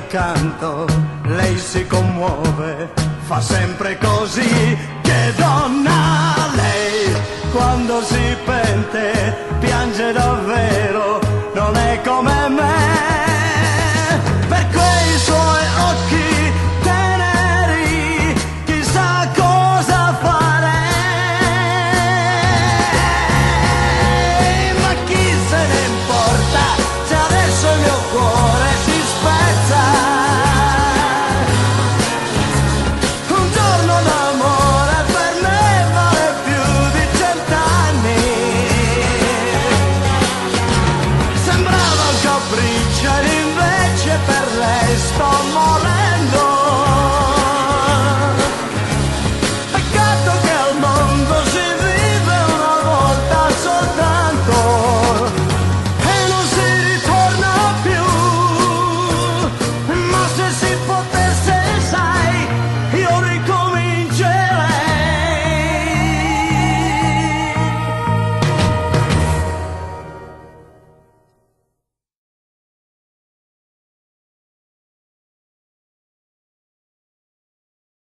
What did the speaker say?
accanto, lei si commuove, fa sempre così. Che donna lei, quando si pente, piange davvero, non è come me. Per quei suoi occhi teneri, chissà cosa farei. Ma chi se ne importa se adesso il mio cuore si spezza. Un giorno d'amore per me vale più di 100 anni. Sembrava un capriccio ed invece per lei sto morendo.